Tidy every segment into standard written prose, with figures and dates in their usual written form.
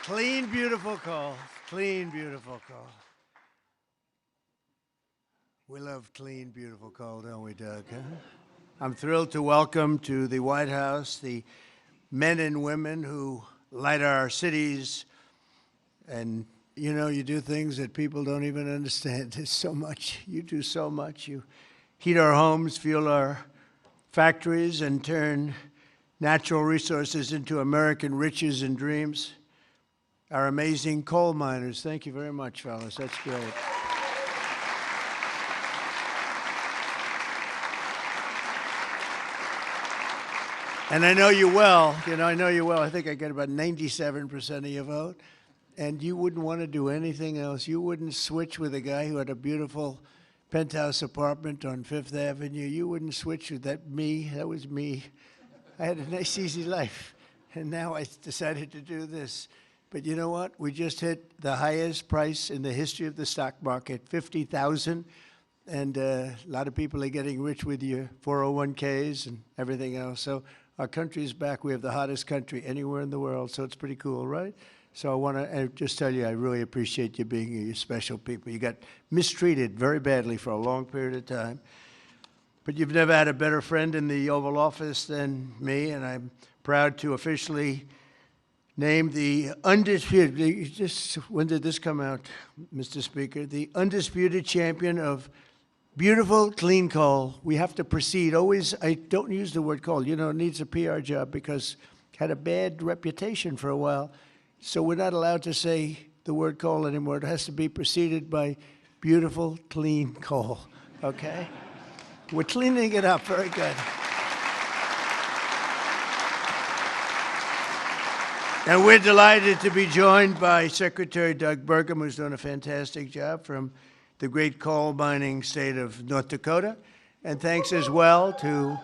Clean, beautiful coal. Clean, beautiful coal. We love clean, beautiful coal, don't we, Doug? Huh? I'm thrilled to welcome to the White House the men and women who light our cities. And, you know, you do things that people don't even understand. There's so much. You do so much. You heat our homes, fuel our factories, and turn natural resources into American riches and dreams. Our amazing coal miners. Thank you very much, fellas. That's great. And I know you well. I know you well. I think I get about 97% of your vote. And you wouldn't want to do anything else. You wouldn't switch with a guy who had a beautiful penthouse apartment on Fifth Avenue. You wouldn't switch with that me. That was me. I had a nice, easy life. And now I decided to do this. But you know what? We just hit the highest price in the history of the stock market, $50,000. And a lot of people are getting rich with your 401ks and everything else. So our country is back. We have the hottest country anywhere in the world. So it's pretty cool, right? So I want to just tell you, I really appreciate you being here. You're special people. You got mistreated very badly for a long period of time. But you've never had a better friend in the Oval Office than me. And I'm proud to officially name the undisputed, when did this come out, Mr. Speaker? The undisputed champion of beautiful, clean coal. We have to proceed. Always, I don't use the word coal. It needs a PR job because it had a bad reputation for a while. So we're not allowed to say the word coal anymore. It has to be preceded by beautiful, clean coal, okay? We're cleaning it up. Very good. And we're delighted to be joined by Secretary Doug Burgum, who's done a fantastic job from the great coal mining state of North Dakota. And thanks as well to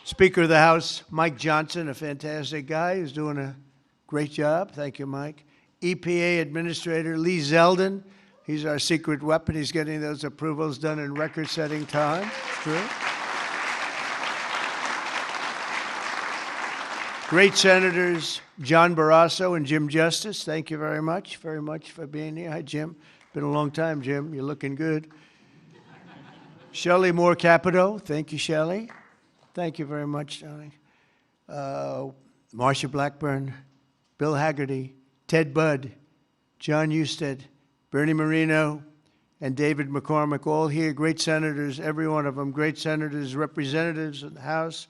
Speaker of the House, Mike Johnson, a fantastic guy who's doing a great job. Thank you, Mike. EPA Administrator Lee Zeldin. He's our secret weapon. He's getting those approvals done in record-setting time. True. Great Senators John Barrasso and Jim Justice. Thank you very much for being here. Hi, Jim. Been a long time, Jim. You're looking good. Shelley Moore Capito. Thank you, Shelley. Thank you very much, darling. Marsha Blackburn, Bill Haggerty, Ted Budd, John Husted, Bernie Marino, and David McCormick, all here, great senators, every one of them, great senators, representatives in the House,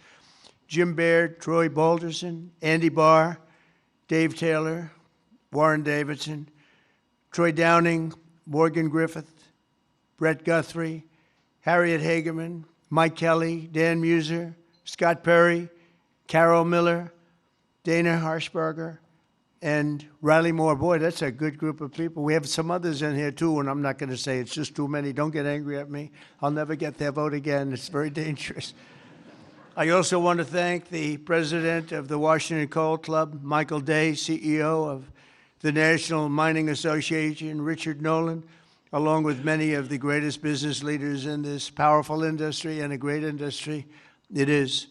Jim Baird, Troy Balderson, Andy Barr, Dave Taylor, Warren Davidson, Troy Downing, Morgan Griffith, Brett Guthrie, Harriet Hageman, Mike Kelly, Dan Muser, Scott Perry, Carol Miller, Dana Harshberger, and Riley Moore. Boy, that's a good group of people. We have some others in here, too, and I'm not going to say it's just too many. Don't get angry at me. I'll never get their vote again. It's very dangerous. I also want to thank the president of the Washington Coal Club, Michael Day, CEO of the National Mining Association, Richard Nolan, along with many of the greatest business leaders in this powerful industry and a great industry it is.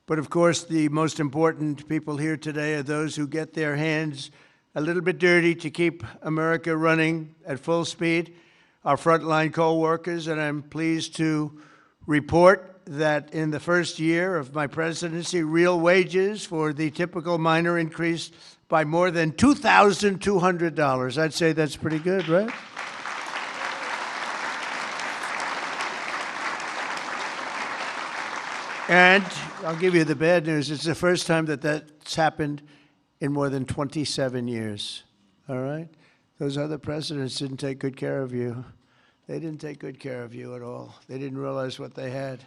But of course, the most important people here today are those who get their hands a little bit dirty to keep America running at full speed, our frontline coal workers, and I'm pleased to report that in the first year of my presidency, real wages for the typical miner increased by more than $2,200. I'd say that's pretty good, right? And I'll give you the bad news. It's the first time that that's happened in more than 27 years, all right? Those other presidents didn't take good care of you. They didn't take good care of you at all. They didn't realize what they had.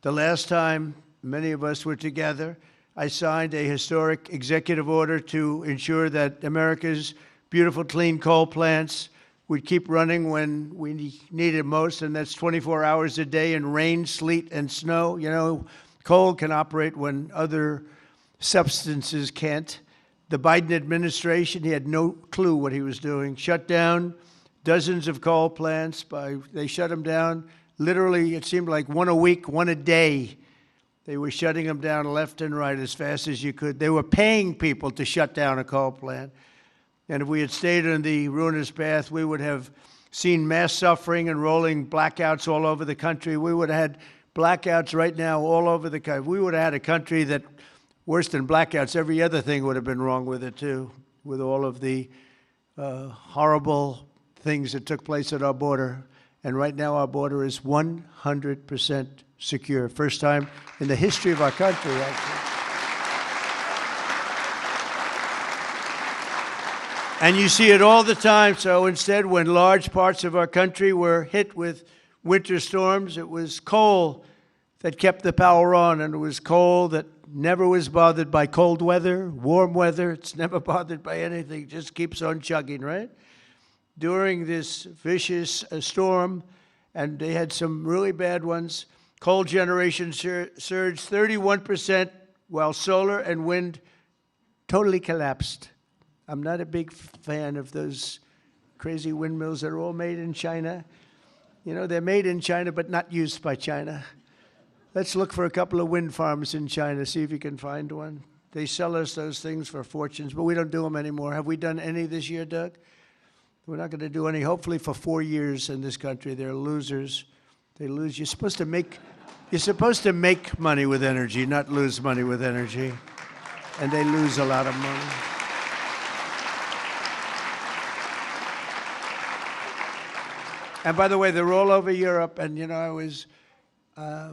The last time many of us were together, I signed a historic executive order to ensure that America's beautiful clean coal plants would keep running when we need it most, and that's 24 hours a day in rain, sleet, and snow. You know, coal can operate when other substances can't. The Biden administration, he had no clue what he was doing. Shut down dozens of coal plants. They shut them down. Literally, it seemed like one a week, one a day. They were shutting them down left and right as fast as you could. They were paying people to shut down a coal plant. And if we had stayed on the ruinous path, we would have seen mass suffering and rolling blackouts all over the country. We would have had blackouts right now all over the country. We would have had a country that, worse than blackouts, every other thing would have been wrong with it too, with all of the horrible things that took place at our border. And right now our border is 100% secure. First time in the history of our country, actually. And you see it all the time. So instead, when large parts of our country were hit with winter storms, it was coal that kept the power on, and it was coal that never was bothered by cold weather, warm weather. It's never bothered by anything. It just keeps on chugging, right? During this vicious storm, and they had some really bad ones, coal generation surged 31%, while solar and wind totally collapsed. I'm not a big fan of those crazy windmills that are all made in China. You know, they're made in China, but not used by China. Let's look for a couple of wind farms in China, see if you can find one. They sell us those things for fortunes, but we don't do them anymore. Have we done any this year, Doug? We're not going to do any, hopefully for 4 years in this country. They're losers. They lose. You're supposed to make money with energy, not lose money with energy. And they lose a lot of money. And by the way, they're all over Europe, and you know, I was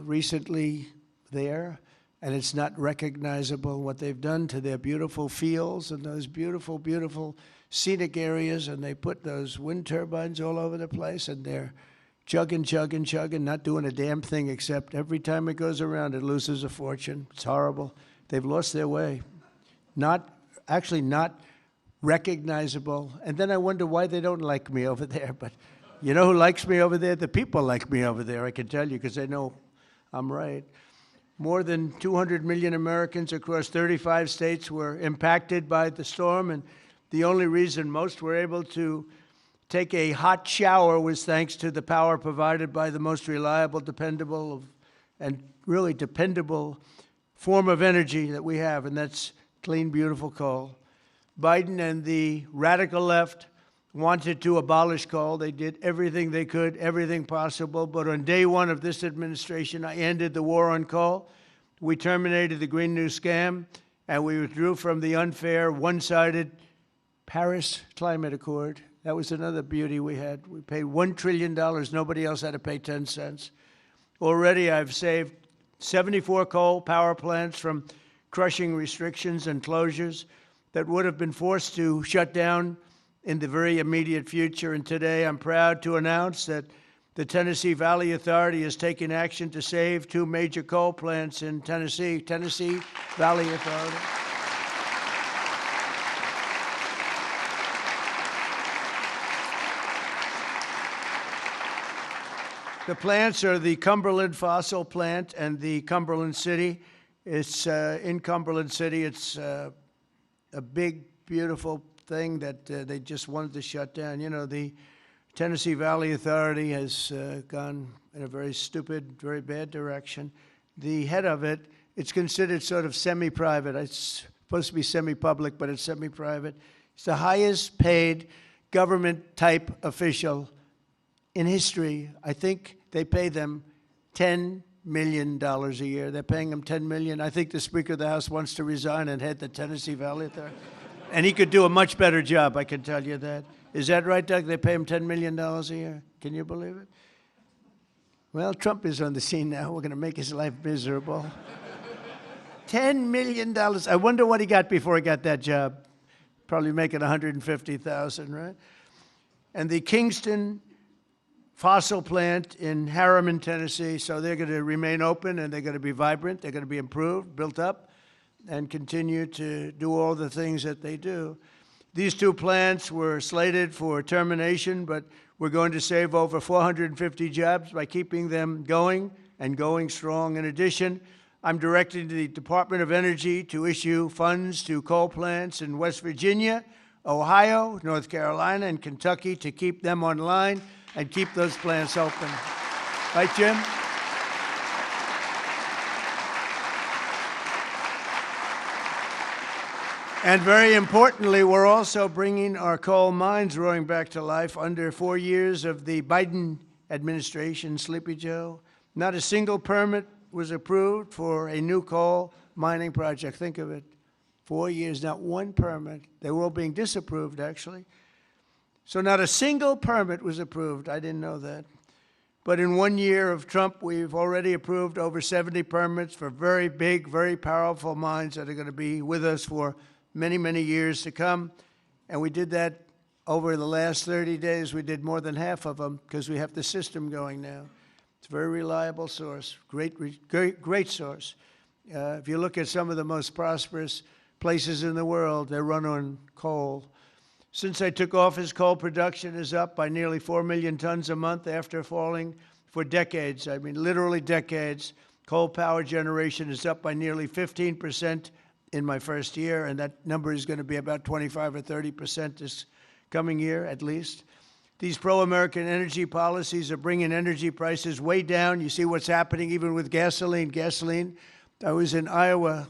recently there, and it's not recognizable what they've done to their beautiful fields and those beautiful, beautiful scenic areas, and they put those wind turbines all over the place, and they're chugging, chugging, chugging, not doing a damn thing except every time it goes around, it loses a fortune. It's horrible. They've lost their way. Not recognizable. And then I wonder why they don't like me over there, but you know who likes me over there? The people like me over there, I can tell you, because they know I'm right. More than 200 million Americans across 35 states were impacted by the storm, and the only reason most were able to take a hot shower was thanks to the power provided by the most reliable, dependable, and really dependable form of energy that we have, and that's clean, beautiful coal. Biden and the radical left wanted to abolish coal. They did everything they could, everything possible. But on day one of this administration, I ended the war on coal. We terminated the Green New Scam, and we withdrew from the unfair, one-sided Paris Climate Accord. That was another beauty we had. We paid $1 trillion. Nobody else had to pay 10 cents. Already I've saved 74 coal power plants from crushing restrictions and closures that would have been forced to shut down in the very immediate future. And today I'm proud to announce that the Tennessee Valley Authority is taking action to save 2 major coal plants in Tennessee. Tennessee Valley Authority. The plants are the Cumberland Fossil Plant and the Cumberland City. It's in Cumberland City. It's a big, beautiful thing that they just wanted to shut down. You know, the Tennessee Valley Authority has gone in a very stupid, very bad direction. The head of it, it's considered sort of semi-private. It's supposed to be semi-public, but it's semi-private. It's the highest paid government-type official in history. I think they pay them $10 million a year. They're paying them $10 million. I think the Speaker of the House wants to resign and head the Tennessee Valley Authority. And he could do a much better job, I can tell you that. Is that right, Doug? They pay him $10 million a year. Can you believe it? Well, Trump is on the scene now. We're going to make his life miserable. $10 million. I wonder what he got before he got that job. Probably making $150,000, right? And the Kingston fossil plant in Harriman, Tennessee, so they're going to remain open, and they're going to be vibrant. They're going to be improved, built up, and continue to do all the things that they do. These 2 plants were slated for termination, but we're going to save over 450 jobs by keeping them going and going strong. In addition, I'm directing the Department of Energy to issue funds to coal plants in West Virginia, Ohio, North Carolina, and Kentucky to keep them online and keep those plants open. Right, Jim? And very importantly, we're also bringing our coal mines roaring back to life. Under 4 years of the Biden administration, Sleepy Joe, not a single permit was approved for a new coal mining project. Think of it. 4 years, not one permit. They were all being disapproved, actually. So not a single permit was approved. I didn't know that. But in 1 year of Trump, we've already approved over 70 permits for very big, very powerful mines that are going to be with us for many, many years to come. And we did that over the last 30 days. We did more than half of them because we have the system going now. It's a very reliable source, great source. If you look at some of the most prosperous places in the world, they run on coal. Since I took office, coal production is up by nearly 4 million tons a month after falling for decades. I mean, literally decades. Coal power generation is up by nearly 15% in my first year, and that number is going to be about 25 or 30% this coming year, at least. These pro-American energy policies are bringing energy prices way down. You see what's happening even with gasoline. I was in Iowa